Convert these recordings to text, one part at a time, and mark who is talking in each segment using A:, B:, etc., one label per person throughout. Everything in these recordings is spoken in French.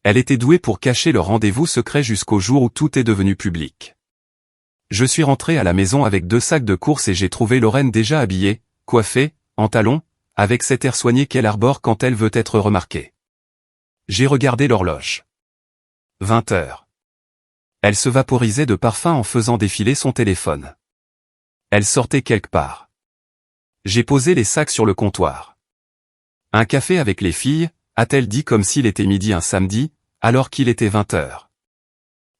A: Elle était douée pour cacher le rendez-vous secret jusqu'au jour où tout est devenu public. Je suis rentré à la maison avec 2 sacs de courses et j'ai trouvé Lorraine déjà habillée, coiffée, en talons, avec cet air soigné qu'elle arbore quand elle veut être remarquée. J'ai regardé l'horloge. 20 heures. Elle se vaporisait de parfum en faisant défiler son téléphone. Elle sortait quelque part. J'ai posé les sacs sur le comptoir. Un café avec les filles, a-t-elle dit comme s'il était midi un samedi, alors qu'il était 20 heures.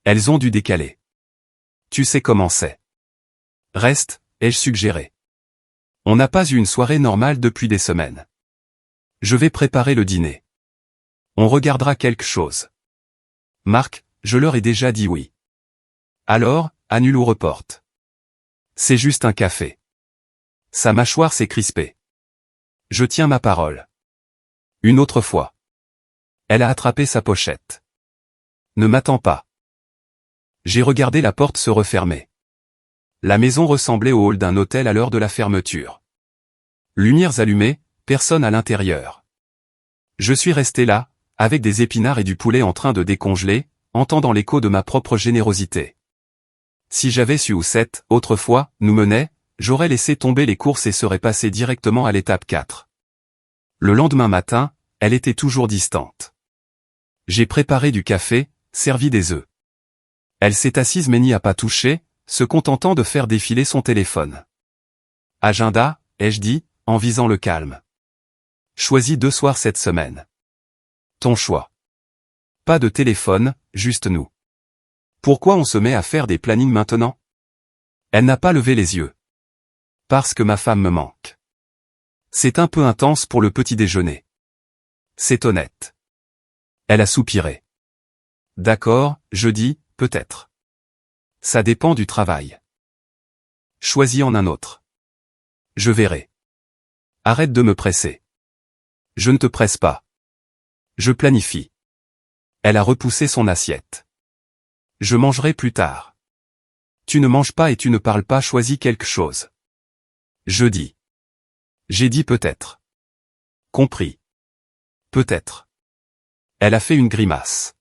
A: Elles ont dû décaler. Tu sais comment c'est. Reste, ai-je suggéré. On n'a pas eu une soirée normale depuis des semaines. Je vais préparer le dîner. On regardera quelque chose. Marc, je leur ai déjà dit oui. Alors, annule ou reporte. C'est juste un café. Sa mâchoire s'est crispée. Je tiens ma parole. Une autre fois. Elle a attrapé sa pochette. Ne m'attends pas. J'ai regardé la porte se refermer. La maison ressemblait au hall d'un hôtel à l'heure de la fermeture. Lumières allumées, personne à l'intérieur. Je suis resté là, avec des épinards et du poulet en train de décongeler, entendant l'écho de ma propre générosité. Si j'avais su où cette, autrefois, nous menait, j'aurais laissé tomber les courses et serais passé directement à l'étape 4. Le lendemain matin, elle était toujours distante. J'ai préparé du café, servi des œufs. Elle s'est assise mais n'y a pas touché, se contentant de faire défiler son téléphone. Agenda, ai-je dit, en visant le calme. Choisis 2 soirs cette semaine. Ton choix. Pas de téléphone, juste nous. Pourquoi on se met à faire des plannings maintenant? Elle n'a pas levé les yeux. Parce que ma femme me manque. C'est un peu intense pour le petit déjeuner. C'est honnête. Elle a soupiré. D'accord, jeudi, peut-être. Ça dépend du travail. Choisis en un autre. Je verrai. Arrête de me presser. Je ne te presse pas. Je planifie. Elle a repoussé son assiette. Je mangerai plus tard. Tu ne manges pas et tu ne parles pas, choisis quelque chose. Jeudi. J'ai dit peut-être. Compris. Peut-être. Elle a fait une grimace.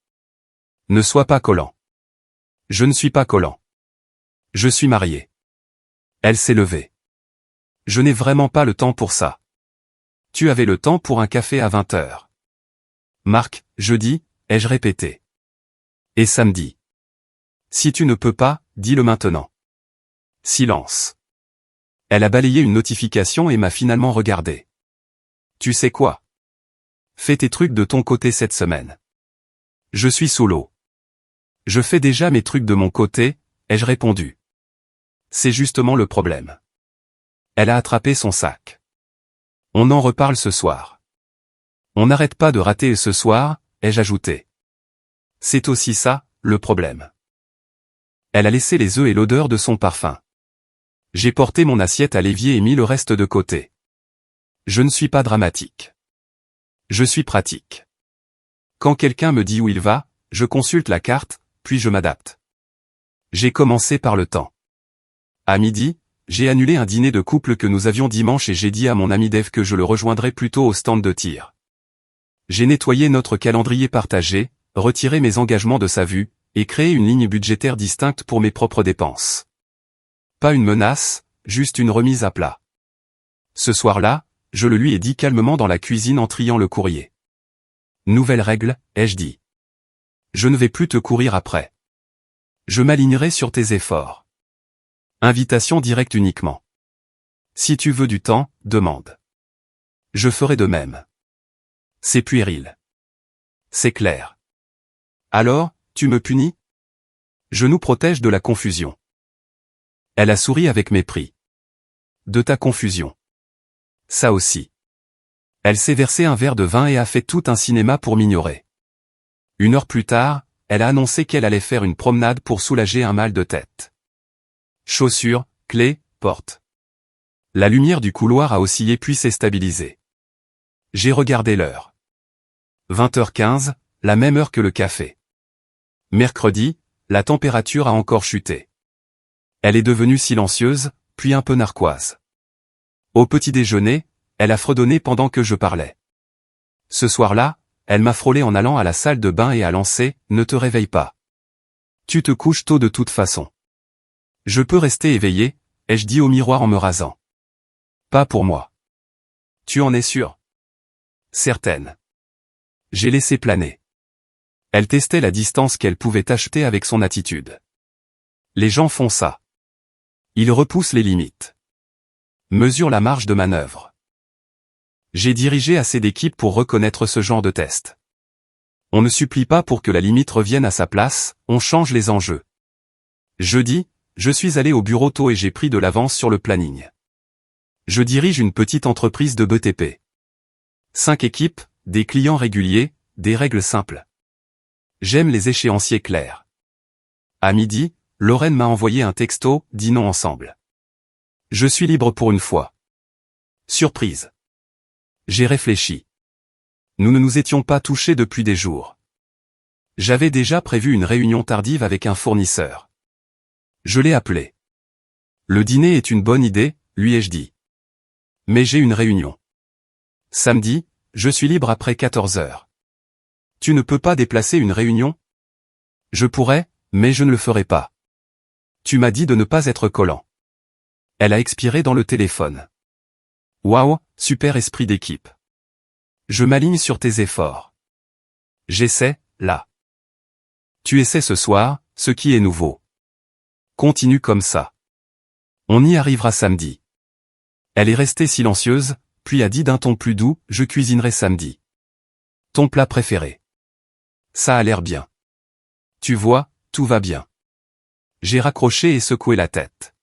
A: Ne sois pas collant. Je ne suis pas collant. Je suis marié. Elle s'est levée. Je n'ai vraiment pas le temps pour ça. Tu avais le temps pour un café à 20 heures. Marc, jeudi, ai-je répété. Et samedi. Si tu ne peux pas, dis-le maintenant. Silence. Elle a balayé une notification et m'a finalement regardé. Tu sais quoi? Fais tes trucs de ton côté cette semaine. Je suis sous l'eau. Je fais déjà mes trucs de mon côté, ai-je répondu. C'est justement le problème. Elle a attrapé son sac. On en reparle ce soir. On n'arrête pas de rater ce soir, ai-je ajouté. C'est aussi ça, le problème. Elle a laissé les œufs et l'odeur de son parfum. J'ai porté mon assiette à l'évier et mis le reste de côté. Je ne suis pas dramatique. Je suis pratique. Quand quelqu'un me dit où il va, je consulte la carte, puis je m'adapte. J'ai commencé par le temps. À midi, j'ai annulé un dîner de couple que nous avions dimanche et j'ai dit à mon ami Dave que je le rejoindrais plutôt au stand de tir. J'ai nettoyé notre calendrier partagé, retiré mes engagements de sa vue, et créé une ligne budgétaire distincte pour mes propres dépenses. Pas une menace, juste une remise à plat. Ce soir-là, je le lui ai dit calmement dans la cuisine en triant le courrier. Nouvelle règle, ai-je dit. Je ne vais plus te courir après. Je m'alignerai sur tes efforts. Invitation directe uniquement. Si tu veux du temps, demande. Je ferai de même. C'est puéril. C'est clair. Alors, tu me punis? Je nous protège de la confusion. Elle a souri avec mépris. De ta confusion. Ça aussi. Elle s'est versé un verre de vin et a fait tout un cinéma pour m'ignorer. 1 heure plus tard, elle a annoncé qu'elle allait faire une promenade pour soulager un mal de tête. Chaussures, clés, porte. La lumière du couloir a oscillé puis s'est stabilisée. J'ai regardé l'heure. 20h15, la même heure que le café. Mercredi, la température a encore chuté. Elle est devenue silencieuse, puis un peu narquoise. Au petit déjeuner, elle a fredonné pendant que je parlais. Ce soir-là, elle m'a frôlé en allant à la salle de bain et a lancé « Ne te réveille pas. Tu te couches tôt de toute façon. » Je peux rester éveillé, ai-je dit au miroir en me rasant. Pas pour moi. Tu en es sûr? Certaine. J'ai laissé planer. Elle testait la distance qu'elle pouvait acheter avec son attitude. Les gens font ça. Ils repoussent les limites. Mesurent la marge de manœuvre. J'ai dirigé assez d'équipes pour reconnaître ce genre de test. On ne supplie pas pour que la limite revienne à sa place, on change les enjeux. Jeudi, je suis allé au bureau tôt et j'ai pris de l'avance sur le planning. Je dirige une petite entreprise de BTP. 5 équipes, des clients réguliers, des règles simples. J'aime les échéanciers clairs. À midi, Lorraine m'a envoyé un texto, dînons ensemble. Je suis libre pour une fois. Surprise. J'ai réfléchi. Nous ne nous étions pas touchés depuis des jours. J'avais déjà prévu une réunion tardive avec un fournisseur. Je l'ai appelé. Le dîner est une bonne idée, lui ai-je dit. Mais j'ai une réunion. Samedi, je suis libre après 14 heures. Tu ne peux pas déplacer une réunion? Je pourrais, mais je ne le ferai pas. Tu m'as dit de ne pas être collant. Elle a expiré dans le téléphone. Waouh, super esprit d'équipe. Je m'aligne sur tes efforts. J'essaie, là. Tu essaies ce soir, ce qui est nouveau. Continue comme ça. On y arrivera samedi. Elle est restée silencieuse, puis a dit d'un ton plus doux, je cuisinerai samedi. Ton plat préféré. Ça a l'air bien. Tu vois, tout va bien. J'ai raccroché et secoué la tête.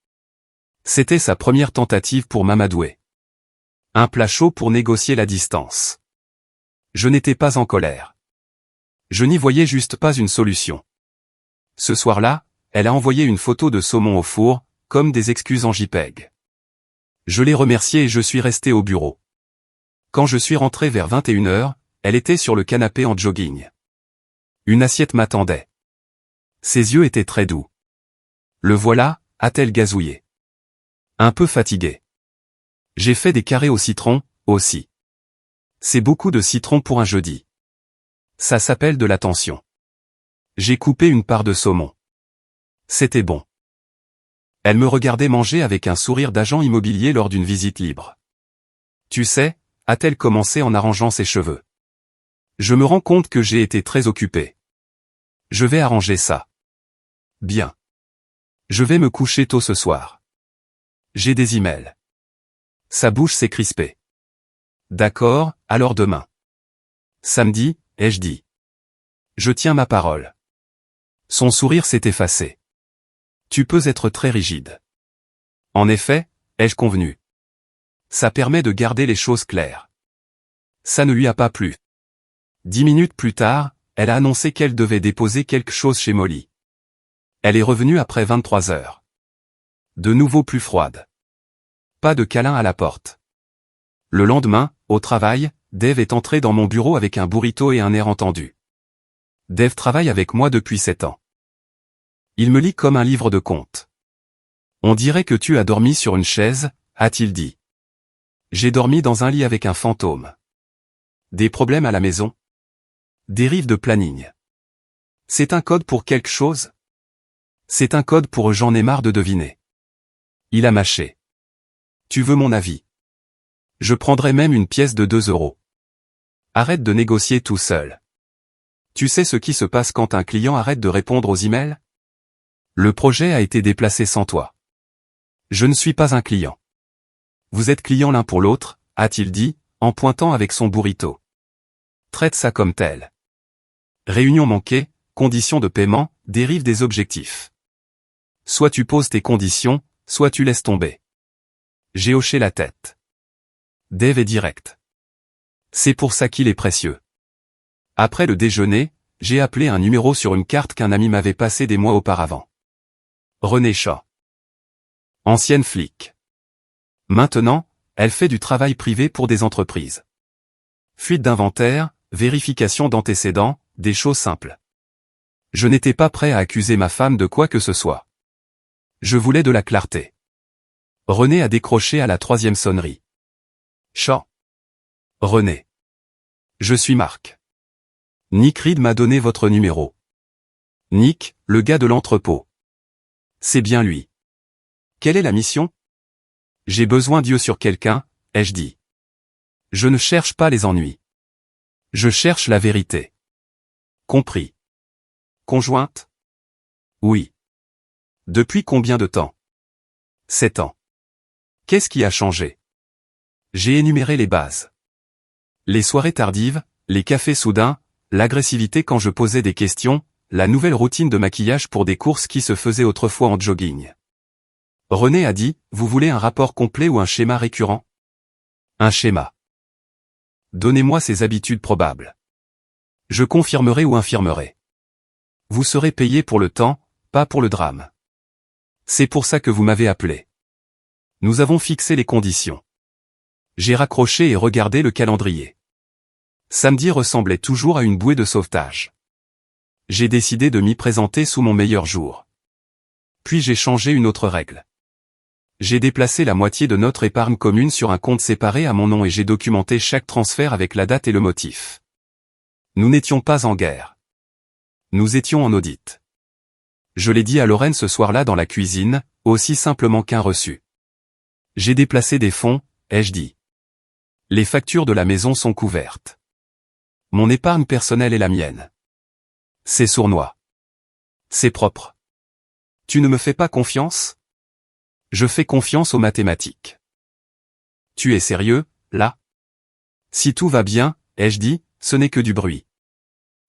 A: C'était sa première tentative pour m'amadouer. Un plat chaud pour négocier la distance. Je n'étais pas en colère. Je n'y voyais juste pas une solution. Ce soir-là, elle a envoyé une photo de saumon au four, comme des excuses en JPEG. Je l'ai remerciée et je suis resté au bureau. Quand je suis rentré vers 21 heures, elle était sur le canapé en jogging. Une assiette m'attendait. Ses yeux étaient très doux. Le voilà, a-t-elle gazouillé. Un peu fatigué. J'ai fait des carrés au citron, aussi. C'est beaucoup de citron pour un jeudi. Ça s'appelle de l'attention. J'ai coupé une part de saumon. C'était bon. Elle me regardait manger avec un sourire d'agent immobilier lors d'une visite libre. Tu sais, a-t-elle commencé en arrangeant ses cheveux. Je me rends compte que j'ai été très occupé. Je vais arranger ça. Bien. Je vais me coucher tôt ce soir. J'ai des emails. Sa bouche s'est crispée. D'accord, alors demain. Samedi, ai-je dit. Je tiens ma parole. Son sourire s'est effacé. Tu peux être très rigide. En effet, ai-je convenu. Ça permet de garder les choses claires. Ça ne lui a pas plu. 10 minutes plus tard, elle a annoncé qu'elle devait déposer quelque chose chez Molly. Elle est revenue après 23 heures. De nouveau plus froide. Pas de câlin à la porte. Le lendemain, au travail, Dave est entré dans mon bureau avec un burrito et un air entendu. Dave travaille avec moi depuis 7 ans. Il me lit comme un livre de contes. On dirait que tu as dormi sur une chaise, a-t-il dit. J'ai dormi dans un lit avec un fantôme. Des problèmes à la maison? Dérive de planning. C'est un code pour quelque chose? C'est un code pour j'en ai marre de deviner. Il a mâché. Tu veux mon avis? Je prendrais même une pièce de 2 euros. Arrête de négocier tout seul. Tu sais ce qui se passe quand un client arrête de répondre aux emails? Le projet a été déplacé sans toi. Je ne suis pas un client. Vous êtes clients l'un pour l'autre, a-t-il dit, en pointant avec son burrito. Traite ça comme tel. Réunion manquée, conditions de paiement, dérive des objectifs. Soit tu poses tes conditions, soit tu laisses tomber. J'ai hoché la tête. Dave est direct. C'est pour ça qu'il est précieux. Après le déjeuner, j'ai appelé un numéro sur une carte qu'un ami m'avait passée des mois auparavant. René Shaw. Ancienne flic. Maintenant, elle fait du travail privé pour des entreprises. Fuite d'inventaire, vérification d'antécédents, des choses simples. Je n'étais pas prêt à accuser ma femme de quoi que ce soit. Je voulais de la clarté. René a décroché à la 3e sonnerie. Shaw. René. Je suis Marc. Nick Reed m'a donné votre numéro. Nick, le gars de l'entrepôt. C'est bien lui. Quelle est la mission? J'ai besoin d'yeux sur quelqu'un, ai-je dit. Je ne cherche pas les ennuis. Je cherche la vérité. Compris. Conjointe? Oui. Depuis combien de temps? 7 ans. Qu'est-ce qui a changé? J'ai énuméré les bases. Les soirées tardives, les cafés soudains, l'agressivité quand je posais des questions, la nouvelle routine de maquillage pour des courses qui se faisaient autrefois en jogging. René a dit, vous voulez un rapport complet ou un schéma récurrent? Un schéma. Donnez-moi ces habitudes probables. Je confirmerai ou infirmerai. Vous serez payé pour le temps, pas pour le drame. C'est pour ça que vous m'avez appelé. Nous avons fixé les conditions. J'ai raccroché et regardé le calendrier. Samedi ressemblait toujours à une bouée de sauvetage. J'ai décidé de m'y présenter sous mon meilleur jour. Puis j'ai changé une autre règle. J'ai déplacé la moitié de notre épargne commune sur un compte séparé à mon nom et j'ai documenté chaque transfert avec la date et le motif. Nous n'étions pas en guerre. Nous étions en audit. Je l'ai dit à Lorraine ce soir-là dans la cuisine, aussi simplement qu'un reçu. J'ai déplacé des fonds, ai-je dit. Les factures de la maison sont couvertes. Mon épargne personnelle est la mienne. C'est sournois. C'est propre. Tu ne me fais pas confiance? Je fais confiance aux mathématiques. Tu es sérieux, là? Si tout va bien, ai-je dit, ce n'est que du bruit.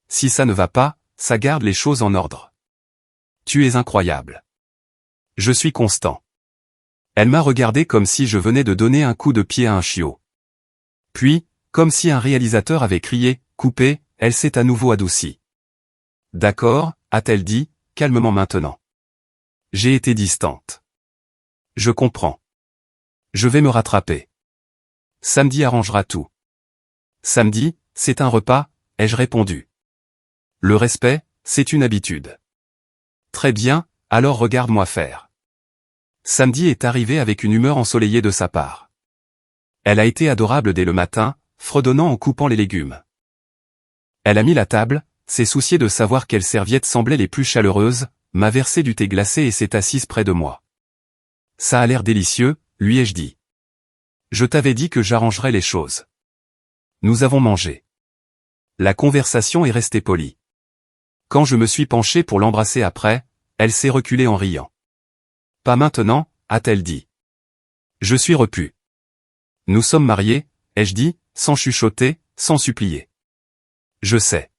A: Si ça ne va pas, ça garde les choses en ordre. Tu es incroyable. Je suis constant. Elle m'a regardé comme si je venais de donner un coup de pied à un chiot. Puis, comme si un réalisateur avait crié, coupé, elle s'est à nouveau adoucie. D'accord, a-t-elle dit, calmement maintenant. J'ai été distante. Je comprends. Je vais me rattraper. Samedi arrangera tout. Samedi, c'est un repas, ai-je répondu. Le respect, c'est une habitude. Très bien, alors regarde-moi faire. Samedi est arrivé avec une humeur ensoleillée de sa part. Elle a été adorable dès le matin, fredonnant en coupant les légumes. Elle a mis la table, s'est souciée de savoir quelles serviettes semblaient les plus chaleureuses, m'a versé du thé glacé et s'est assise près de moi. Ça a l'air délicieux, lui ai-je dit. Je t'avais dit que j'arrangerais les choses. Nous avons mangé. La conversation est restée polie. Quand je me suis penché pour l'embrasser après, elle s'est reculée en riant. Pas maintenant, a-t-elle dit. Je suis repu. Nous sommes mariés, ai-je dit, sans chuchoter, sans supplier. Je sais.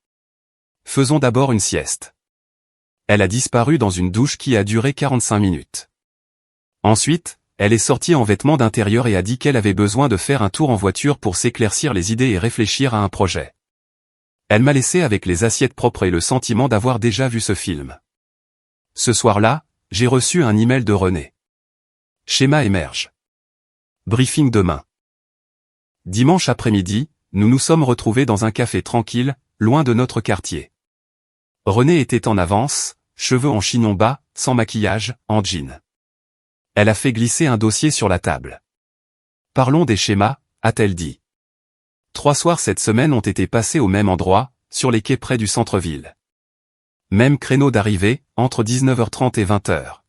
A: Faisons d'abord une sieste. Elle a disparu dans une douche qui a duré 45 minutes. Ensuite, elle est sortie en vêtements d'intérieur et a dit qu'elle avait besoin de faire un tour en voiture pour s'éclaircir les idées et réfléchir à un projet. Elle m'a laissé avec les assiettes propres et le sentiment d'avoir déjà vu ce film. Ce soir-là, j'ai reçu un email de René. Schéma émerge. Briefing demain. Dimanche après-midi, nous nous sommes retrouvés dans un café tranquille, loin de notre quartier. René était en avance, cheveux en chignon bas, sans maquillage, en jean. Elle a fait glisser un dossier sur la table. Parlons des schémas, a-t-elle dit. 3 soirs cette semaine ont été passés au même endroit, sur les quais près du centre-ville. Même créneau d'arrivée, entre 19h30 et 20h.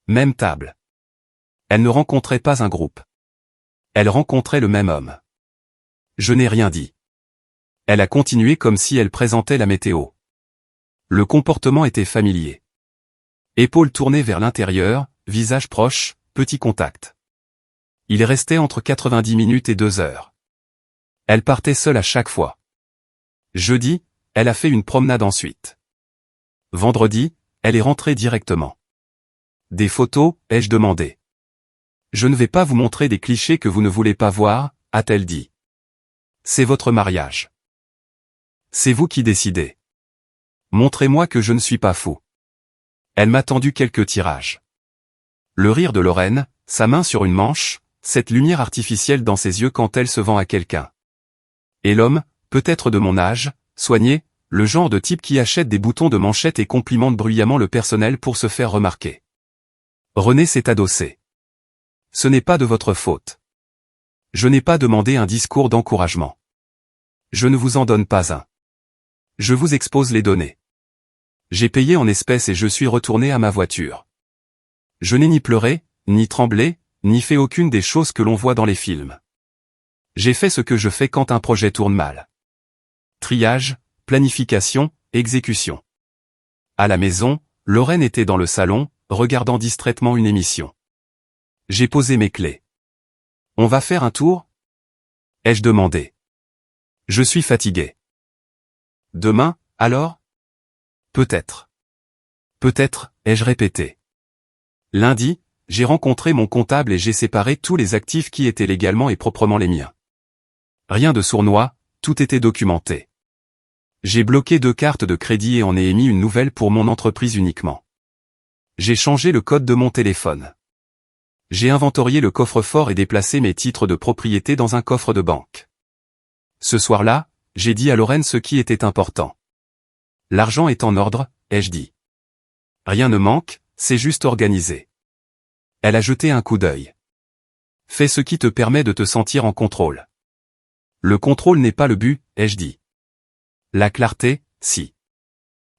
A: Même table. Elle ne rencontrait pas un groupe. Elle rencontrait le même homme. Je n'ai rien dit. Elle a continué comme si elle présentait la météo. Le comportement était familier. Épaules tournées vers l'intérieur, visage proche, petit contact. Il restait entre 90 minutes et 2 heures. Elle partait seule à chaque fois. Jeudi, elle a fait une promenade ensuite. Vendredi, elle est rentrée directement. Des photos, ai-je demandé. Je ne vais pas vous montrer des clichés que vous ne voulez pas voir, a-t-elle dit. C'est votre mariage. C'est vous qui décidez. Montrez-moi que je ne suis pas fou. Elle m'a tendu quelques tirages. Le rire de Lorraine, sa main sur une manche, cette lumière artificielle dans ses yeux quand elle se vend à quelqu'un. Et l'homme, peut-être de mon âge, soigné, le genre de type qui achète des boutons de manchette et complimente bruyamment le personnel pour se faire remarquer. René s'est adossé. Ce n'est pas de votre faute. Je n'ai pas demandé un discours d'encouragement. Je ne vous en donne pas un. Je vous expose les données. J'ai payé en espèces et je suis retourné à ma voiture. Je n'ai ni pleuré, ni tremblé, ni fait aucune des choses que l'on voit dans les films. J'ai fait ce que je fais quand un projet tourne mal. Triage, planification, exécution. À la maison, Lorraine était dans le salon, regardant distraitement une émission. J'ai posé mes clés. On va faire un tour? Ai-je demandé. Je suis fatigué. Demain, alors? Peut-être. Peut-être, ai-je répété. Lundi, j'ai rencontré mon comptable et j'ai séparé tous les actifs qui étaient légalement et proprement les miens. Rien de sournois, tout était documenté. J'ai bloqué 2 cartes de crédit et en ai émis une nouvelle pour mon entreprise uniquement. J'ai changé le code de mon téléphone. J'ai inventorié le coffre-fort et déplacé mes titres de propriété dans un coffre de banque. Ce soir-là, j'ai dit à Lorraine ce qui était important. L'argent est en ordre, ai-je dit. Rien ne manque, c'est juste organisé. Elle a jeté un coup d'œil. Fais ce qui te permet de te sentir en contrôle. Le contrôle n'est pas le but, ai-je dit. La clarté, si.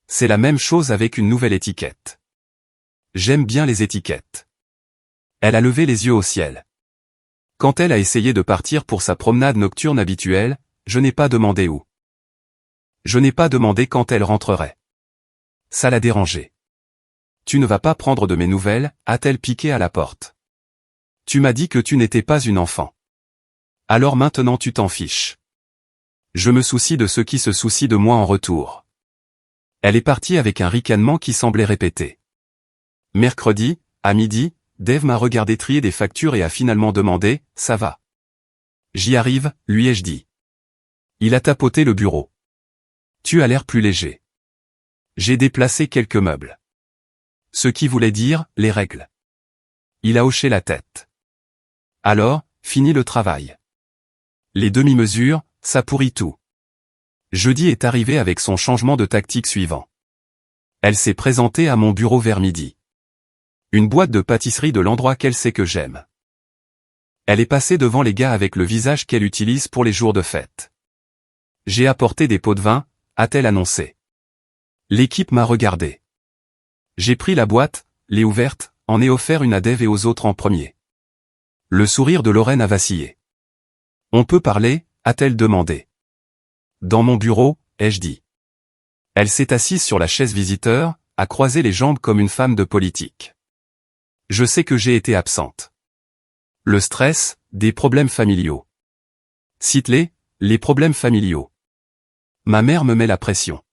A: C'est la même chose avec une nouvelle étiquette. J'aime bien les étiquettes. Elle a levé les yeux au ciel. Quand elle a essayé de partir pour sa promenade nocturne habituelle, je n'ai pas demandé où. Je n'ai pas demandé quand elle rentrerait. Ça l'a dérangée. Tu ne vas pas prendre de mes nouvelles, a-t-elle piqué à la porte. Tu m'as dit que tu n'étais pas une enfant. Alors maintenant tu t'en fiches. Je me soucie de ceux qui se soucient de moi en retour. Elle est partie avec un ricanement qui semblait répéter. Mercredi, à midi, Dave m'a regardé trier des factures et a finalement demandé, « Ça va ?» J'y arrive, lui ai-je dit. Il a tapoté le bureau. Tu as l'air plus léger. J'ai déplacé quelques meubles. Ce qui voulait dire, les règles. Il a hoché la tête. Alors, fini le travail. Les demi-mesures, ça pourrit tout. Jeudi est arrivé avec son changement de tactique suivant. Elle s'est présentée à mon bureau vers midi. Une boîte de pâtisserie de l'endroit qu'elle sait que j'aime. Elle est passée devant les gars avec le visage qu'elle utilise pour les jours de fête. J'ai apporté des pots de vin, a-t-elle annoncé. L'équipe m'a regardé. J'ai pris la boîte, l'ai ouverte, en ai offert une à Dave et aux autres en premier. Le sourire de Lorraine a vacillé. On peut parler, a-t-elle demandé. Dans mon bureau, ai-je dit. Elle s'est assise sur la chaise visiteur, a croisé les jambes comme une femme de politique. Je sais que j'ai été absente. Le stress, des problèmes familiaux. Cite-les, les problèmes familiaux. Ma mère me met la pression.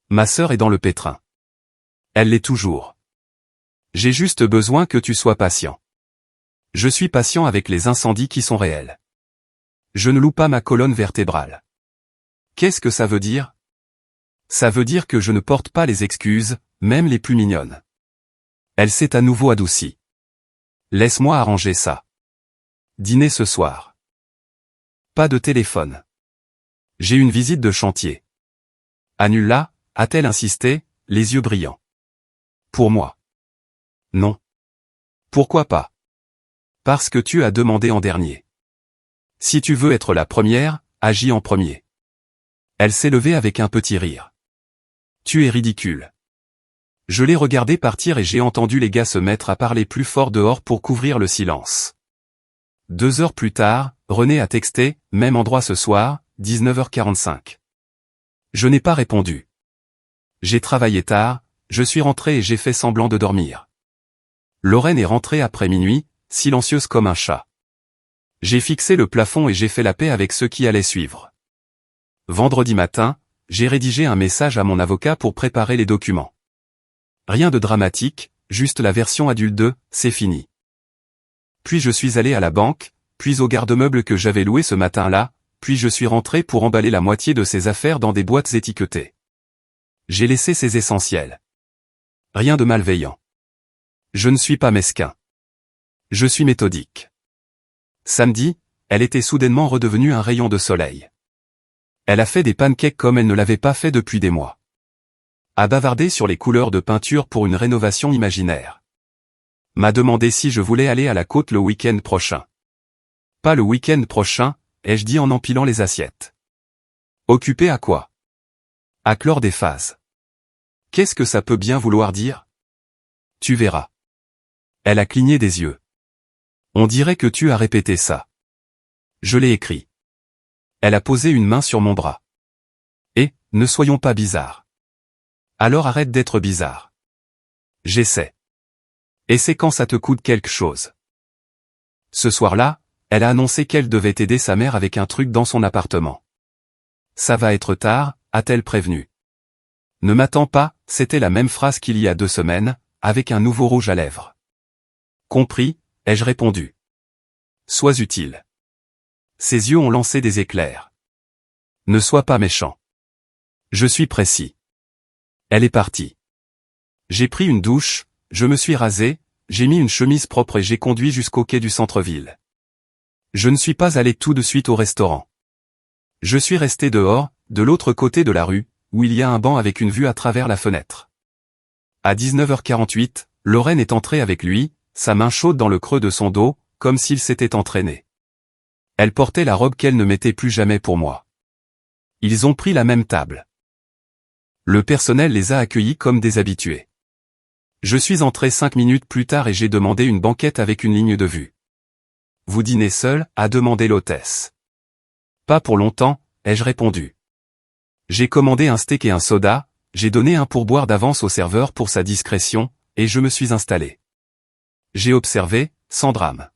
A: Ma sœur est dans le pétrin. Elle l'est toujours. J'ai juste besoin que tu sois patient. Je suis patient avec les incendies qui sont réels. Je ne loue pas ma colonne vertébrale. Qu'est-ce que ça veut dire? Ça veut dire que je ne porte pas les excuses, même les plus mignonnes. Elle s'est à nouveau adoucie. Laisse-moi arranger ça. Dîner ce soir. Pas de téléphone. J'ai une visite de chantier. Annule-la, a-t-elle insisté, les yeux brillants. Pour moi. Non. Pourquoi pas? Parce que tu as demandé en dernier. Si tu veux être la première, agis en premier. Elle s'est levée avec un petit rire. Tu es ridicule. Je l'ai regardé partir et j'ai entendu les gars se mettre à parler plus fort dehors pour couvrir le silence. 2 heures plus tard, René a texté, même endroit ce soir, 19h45. Je n'ai pas répondu. J'ai travaillé tard, je suis rentré et j'ai fait semblant de dormir. Lorraine est rentrée après minuit, silencieuse comme un chat. J'ai fixé le plafond et j'ai fait la paix avec ceux qui allaient suivre. Vendredi matin, j'ai rédigé un message à mon avocat pour préparer les documents. Rien de dramatique, juste la version adulte de « c'est fini ». Puis je suis allé à la banque, puis au garde-meuble que j'avais loué ce matin-là, puis je suis rentré pour emballer la moitié de ses affaires dans des boîtes étiquetées. J'ai laissé ses essentiels. Rien de malveillant. Je ne suis pas mesquin. Je suis méthodique. Samedi, elle était soudainement redevenue un rayon de soleil. Elle a fait des pancakes comme elle ne l'avait pas fait depuis des mois. A bavardé sur les couleurs de peinture pour une rénovation imaginaire. M'a demandé si je voulais aller à la côte le week-end prochain. Pas le week-end prochain, ai-je dit en empilant les assiettes. Occupé à quoi? À clore des phases. Qu'est-ce que ça peut bien vouloir dire? Tu verras. Elle a cligné des yeux. On dirait que tu as répété ça. Je l'ai écrit. Elle a posé une main sur mon bras. Et, ne soyons pas bizarres. Alors arrête d'être bizarre. J'essaie. Et c'est quand ça te coûte quelque chose. Ce soir-là, elle a annoncé qu'elle devait aider sa mère avec un truc dans son appartement. Ça va être tard, a-t-elle prévenu. Ne m'attends pas, c'était la même phrase qu'il y a 2 semaines, avec un nouveau rouge à lèvres. Compris, ai-je répondu. Sois utile. Ses yeux ont lancé des éclairs. Ne sois pas méchant. Je suis précis. Elle est partie. J'ai pris une douche, je me suis rasé, j'ai mis une chemise propre et j'ai conduit jusqu'au quai du centre-ville. Je ne suis pas allé tout de suite au restaurant. Je suis resté dehors, de l'autre côté de la rue, où il y a un banc avec une vue à travers la fenêtre. À 19h48, Lorraine est entrée avec lui, sa main chaude dans le creux de son dos, comme s'il s'était entraîné. Elle portait la robe qu'elle ne mettait plus jamais pour moi. Ils ont pris la même table. Le personnel les a accueillis comme des habitués. Je suis entré 5 minutes plus tard et j'ai demandé une banquette avec une ligne de vue. Vous dînez seul, a demandé l'hôtesse. Pas pour longtemps, ai-je répondu. J'ai commandé un steak et un soda, j'ai donné un pourboire d'avance au serveur pour sa discrétion, et je me suis installé. J'ai observé, sans drame.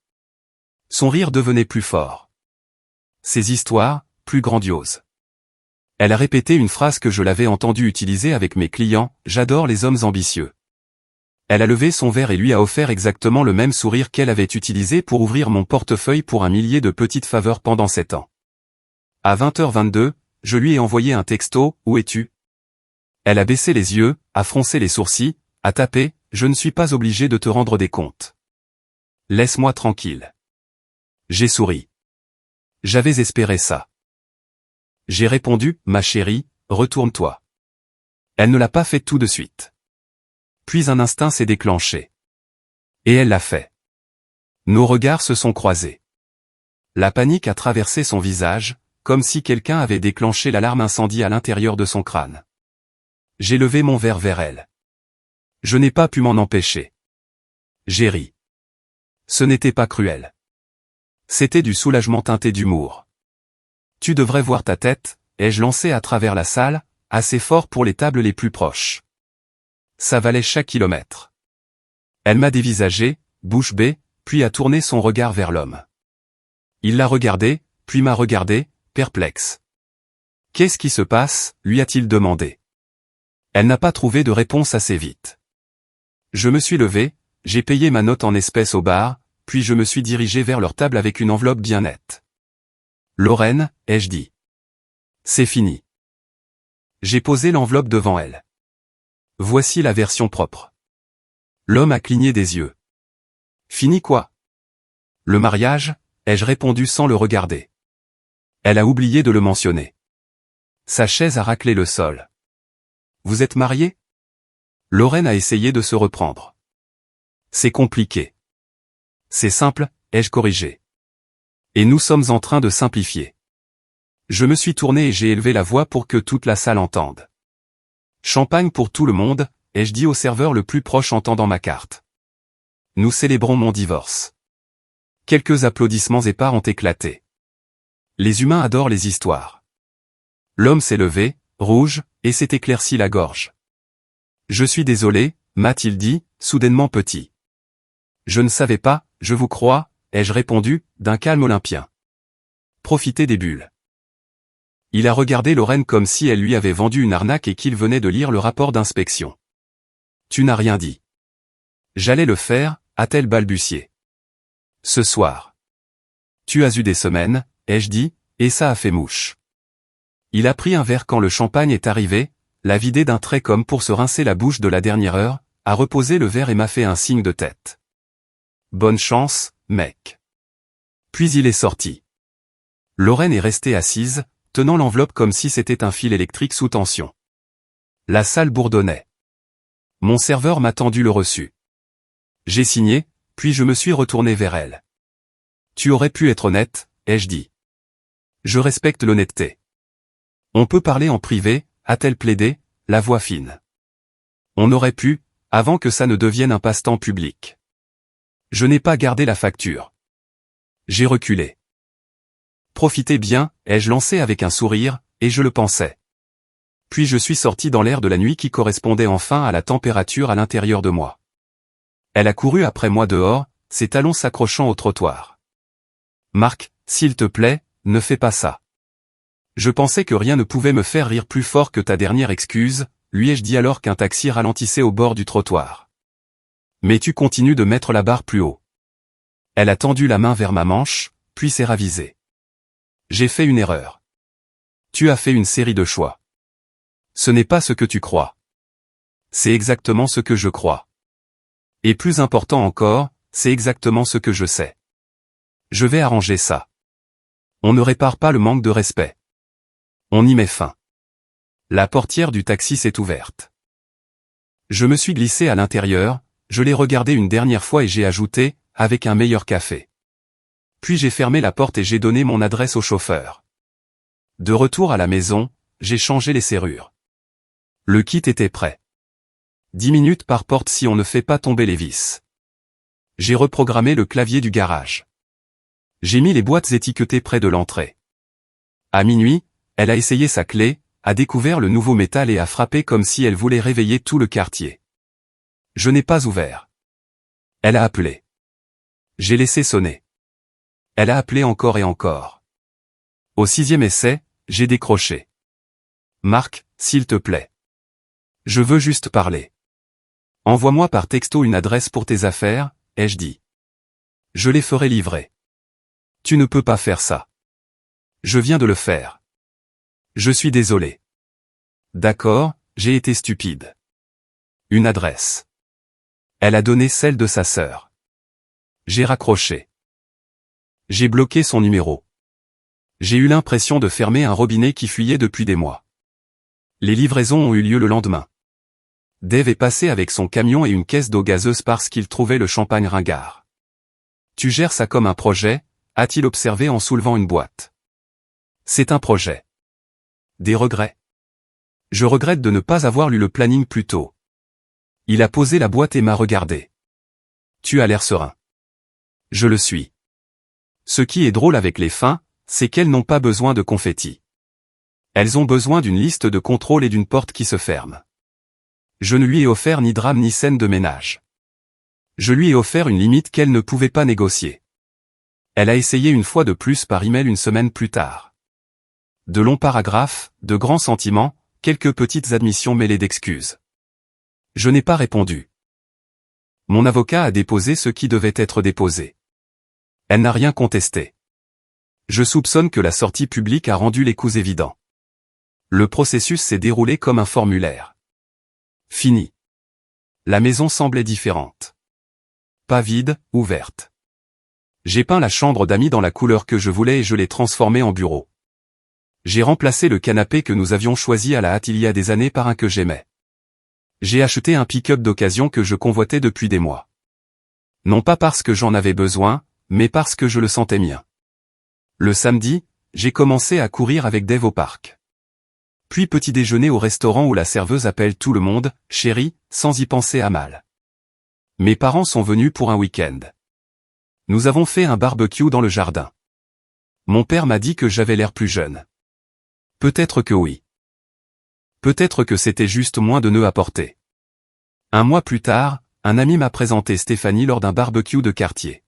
A: Son rire devenait plus fort. Ses histoires, plus grandioses. Elle a répété une phrase que je l'avais entendue utiliser avec mes clients, j'adore les hommes ambitieux. Elle a levé son verre et lui a offert exactement le même sourire qu'elle avait utilisé pour ouvrir mon portefeuille pour un millier de petites faveurs pendant 7 ans. À 20h22, je lui ai envoyé un texto, où es-tu? Elle a baissé les yeux, a froncé les sourcils, a tapé, je ne suis pas obligé de te rendre des comptes. Laisse-moi tranquille. J'ai souri. J'avais espéré ça. J'ai répondu, ma chérie, retourne-toi. Elle ne l'a pas fait tout de suite. Puis un instinct s'est déclenché. Et elle l'a fait. Nos regards se sont croisés. La panique a traversé son visage, comme si quelqu'un avait déclenché l'alarme incendie à l'intérieur de son crâne. J'ai levé mon verre vers elle. Je n'ai pas pu m'en empêcher. J'ai ri. Ce n'était pas cruel. C'était du soulagement teinté d'humour. Tu devrais voir ta tête, ai-je lancé à travers la salle, assez fort pour les tables les plus proches. Ça valait chaque kilomètre. Elle m'a dévisagé, bouche bée, puis a tourné son regard vers l'homme. Il l'a regardé, puis m'a regardé, perplexe. Qu'est-ce qui se passe, lui a-t-il demandé. Elle n'a pas trouvé de réponse assez vite. Je me suis levé, j'ai payé ma note en espèces au bar, puis je me suis dirigé vers leur table avec une enveloppe bien nette. Lorraine, ai-je dit. C'est fini. J'ai posé l'enveloppe devant elle. Voici la version propre. L'homme a cligné des yeux. Fini quoi? Le mariage, ai-je répondu sans le regarder. Elle a oublié de le mentionner. Sa chaise a raclé le sol. Vous êtes mariés? Lorraine a essayé de se reprendre. C'est compliqué. C'est simple, ai-je corrigé. Et nous sommes en train de simplifier. Je me suis tourné et j'ai élevé la voix pour que toute la salle entende. Champagne pour tout le monde, ai-je dit au serveur le plus proche en tendant ma carte. Nous célébrons mon divorce. Quelques applaudissements épars ont éclaté. Les humains adorent les histoires. L'homme s'est levé, rouge, et s'est éclairci la gorge. Je suis désolé, m'a-t-il dit, soudainement petit. Je ne savais pas, je vous crois, ai-je répondu, d'un calme olympien. Profitez des bulles. Il a regardé Lorraine comme si elle lui avait vendu une arnaque et qu'il venait de lire le rapport d'inspection. Tu n'as rien dit. J'allais le faire, a-t-elle balbutié. Ce soir. Tu as eu des semaines, ai-je dit, et ça a fait mouche. Il a pris un verre quand le champagne est arrivé, l'a vidé d'un trait comme pour se rincer la bouche de la dernière heure, a reposé le verre et m'a fait un signe de tête. Bonne chance, mec. Puis il est sorti. Lorraine est restée assise, tenant l'enveloppe comme si c'était un fil électrique sous tension. La salle bourdonnait. Mon serveur m'a tendu le reçu. J'ai signé, puis je me suis retourné vers elle. Tu aurais pu être honnête, ai-je dit. Je respecte l'honnêteté. On peut parler en privé, a-t-elle plaidé, la voix fine. On aurait pu, avant que ça ne devienne un passe-temps public. Je n'ai pas gardé la facture. J'ai reculé. Profitez bien, ai-je lancé avec un sourire, et je le pensais. Puis je suis sorti dans l'air de la nuit qui correspondait enfin à la température à l'intérieur de moi. Elle a couru après moi dehors, ses talons s'accrochant au trottoir. Marc, s'il te plaît, ne fais pas ça. Je pensais que rien ne pouvait me faire rire plus fort que ta dernière excuse, lui ai-je dit alors qu'un taxi ralentissait au bord du trottoir. Mais tu continues de mettre la barre plus haut. Elle a tendu la main vers ma manche, puis s'est ravisée. J'ai fait une erreur. Tu as fait une série de choix. Ce n'est pas ce que tu crois. C'est exactement ce que je crois. Et plus important encore, c'est exactement ce que je sais. Je vais arranger ça. On ne répare pas le manque de respect. On y met fin. La portière du taxi s'est ouverte. Je me suis glissé à l'intérieur, je l'ai regardé une dernière fois et j'ai ajouté, avec un meilleur café. Puis j'ai fermé la porte et j'ai donné mon adresse au chauffeur. De retour à la maison, j'ai changé les serrures. Le kit était prêt. 10 minutes par porte si on ne fait pas tomber les vis. J'ai reprogrammé le clavier du garage. J'ai mis les boîtes étiquetées près de l'entrée. À minuit, elle a essayé sa clé, a découvert le nouveau métal et a frappé comme si elle voulait réveiller tout le quartier. Je n'ai pas ouvert. Elle a appelé. J'ai laissé sonner. Elle a appelé encore et encore. Au 6e essai, j'ai décroché. Marc, s'il te plaît. Je veux juste parler. Envoie-moi par texto une adresse pour tes affaires, ai-je dit. Je les ferai livrer. Tu ne peux pas faire ça. Je viens de le faire. Je suis désolé. D'accord, j'ai été stupide. Une adresse. Elle a donné celle de sa sœur. J'ai raccroché. J'ai bloqué son numéro. J'ai eu l'impression de fermer un robinet qui fuyait depuis des mois. Les livraisons ont eu lieu le lendemain. Dave est passé avec son camion et une caisse d'eau gazeuse parce qu'il trouvait le champagne ringard. Tu gères ça comme un projet, a-t-il observé en soulevant une boîte. C'est un projet. Des regrets. Je regrette de ne pas avoir lu le planning plus tôt. Il a posé la boîte et m'a regardé. Tu as l'air serein. Je le suis. Ce qui est drôle avec les fins, c'est qu'elles n'ont pas besoin de confetti. Elles ont besoin d'une liste de contrôle et d'une porte qui se ferme. Je ne lui ai offert ni drame ni scène de ménage. Je lui ai offert une limite qu'elle ne pouvait pas négocier. Elle a essayé une fois de plus par email une semaine plus tard. De longs paragraphes, de grands sentiments, quelques petites admissions mêlées d'excuses. Je n'ai pas répondu. Mon avocat a déposé ce qui devait être déposé. Elle n'a rien contesté. Je soupçonne que la sortie publique a rendu les coups évidents. Le processus s'est déroulé comme un formulaire. Fini. La maison semblait différente. Pas vide, ouverte. J'ai peint la chambre d'amis dans la couleur que je voulais et je l'ai transformée en bureau. J'ai remplacé le canapé que nous avions choisi à la hâte il y a des années par un que j'aimais. J'ai acheté un pick-up d'occasion que je convoitais depuis des mois. Non pas parce que j'en avais besoin, mais parce que je le sentais mien. Le samedi, j'ai commencé à courir avec Dave au parc. Puis petit déjeuner au restaurant où la serveuse appelle tout le monde « chérie » sans y penser à mal. Mes parents sont venus pour un week-end. Nous avons fait un barbecue dans le jardin. Mon père m'a dit que j'avais l'air plus jeune. Peut-être que oui. Peut-être que c'était juste moins de nœuds à porter. Un mois plus tard, un ami m'a présenté Stéphanie lors d'un barbecue de quartier.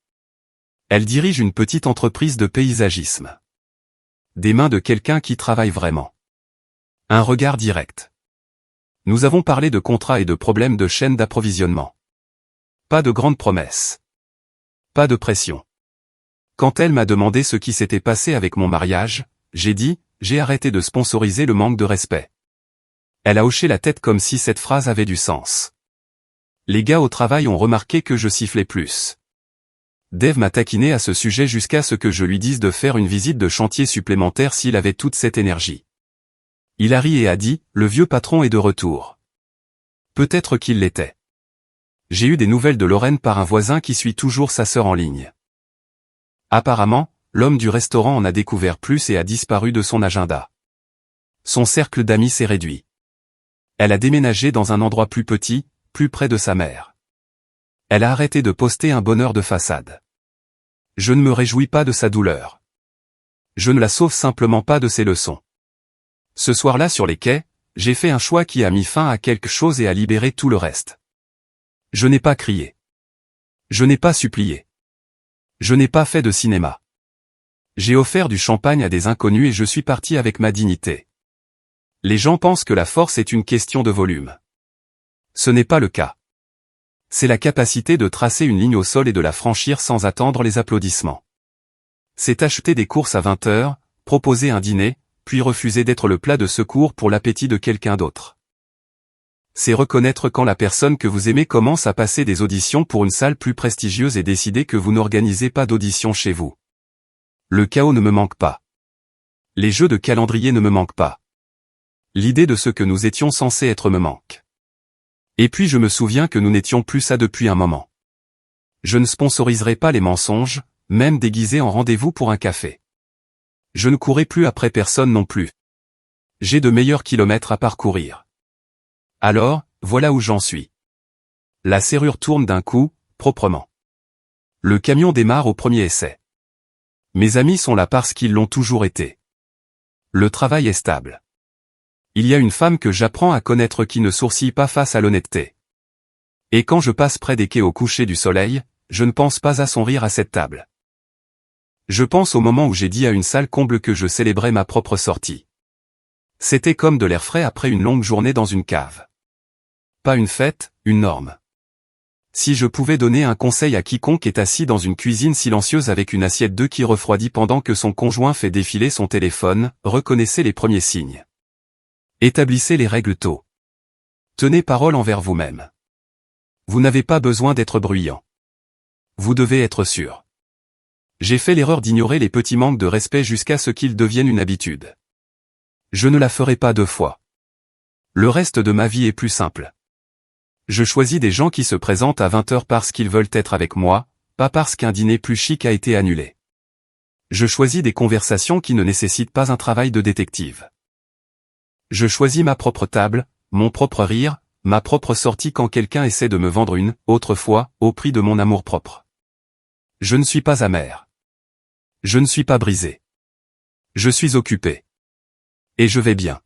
A: Elle dirige une petite entreprise de paysagisme. Des mains de quelqu'un qui travaille vraiment. Un regard direct. Nous avons parlé de contrats et de problèmes de chaîne d'approvisionnement. Pas de grandes promesses. Pas de pression. Quand elle m'a demandé ce qui s'était passé avec mon mariage, j'ai dit, j'ai arrêté de sponsoriser le manque de respect. Elle a hoché la tête comme si cette phrase avait du sens. Les gars au travail ont remarqué que je sifflais plus. Dave m'a taquiné à ce sujet jusqu'à ce que je lui dise de faire une visite de chantier supplémentaire s'il avait toute cette énergie. Il a ri et a dit, le vieux patron est de retour. Peut-être qu'il l'était. J'ai eu des nouvelles de Lorraine par un voisin qui suit toujours sa sœur en ligne. Apparemment, l'homme du restaurant en a découvert plus et a disparu de son agenda. Son cercle d'amis s'est réduit. Elle a déménagé dans un endroit plus petit, plus près de sa mère. Elle a arrêté de poster un bonheur de façade. Je ne me réjouis pas de sa douleur. Je ne la sauve simplement pas de ses leçons. Ce soir-là sur les quais, j'ai fait un choix qui a mis fin à quelque chose et a libéré tout le reste. Je n'ai pas crié. Je n'ai pas supplié. Je n'ai pas fait de cinéma. J'ai offert du champagne à des inconnus et je suis parti avec ma dignité. Les gens pensent que la force est une question de volume. Ce n'est pas le cas. C'est la capacité de tracer une ligne au sol et de la franchir sans attendre les applaudissements. C'est acheter des courses à 20 heures, proposer un dîner, puis refuser d'être le plat de secours pour l'appétit de quelqu'un d'autre. C'est reconnaître quand la personne que vous aimez commence à passer des auditions pour une salle plus prestigieuse et décider que vous n'organisez pas d'audition chez vous. Le chaos ne me manque pas. Les jeux de calendrier ne me manquent pas. L'idée de ce que nous étions censés être me manque. Et puis je me souviens que nous n'étions plus ça depuis un moment. Je ne sponsoriserai pas les mensonges, même déguisés en rendez-vous pour un café. Je ne courais plus après personne non plus. J'ai de meilleurs kilomètres à parcourir. Alors, voilà où j'en suis. La serrure tourne d'un coup, proprement. Le camion démarre au premier essai. Mes amis sont là parce qu'ils l'ont toujours été. Le travail est stable. Il y a une femme que j'apprends à connaître qui ne sourcille pas face à l'honnêteté. Et quand je passe près des quais au coucher du soleil, je ne pense pas à son rire à cette table. Je pense au moment où j'ai dit à une salle comble que je célébrais ma propre sortie. C'était comme de l'air frais après une longue journée dans une cave. Pas une fête, une norme. Si je pouvais donner un conseil à quiconque est assis dans une cuisine silencieuse avec une assiette d'œufs qui refroidit pendant que son conjoint fait défiler son téléphone, reconnaissez les premiers signes. Établissez les règles tôt. Tenez parole envers vous-même. Vous n'avez pas besoin d'être bruyant. Vous devez être sûr. J'ai fait l'erreur d'ignorer les petits manques de respect jusqu'à ce qu'ils deviennent une habitude. Je ne la ferai pas 2 fois. Le reste de ma vie est plus simple. Je choisis des gens qui se présentent à 20 heures parce qu'ils veulent être avec moi, pas parce qu'un dîner plus chic a été annulé. Je choisis des conversations qui ne nécessitent pas un travail de détective. Je choisis ma propre table, mon propre rire, ma propre sortie quand quelqu'un essaie de me vendre une, autrefois, au prix de mon amour-propre. Je ne suis pas amer. Je ne suis pas brisé. Je suis occupé. Et je vais bien.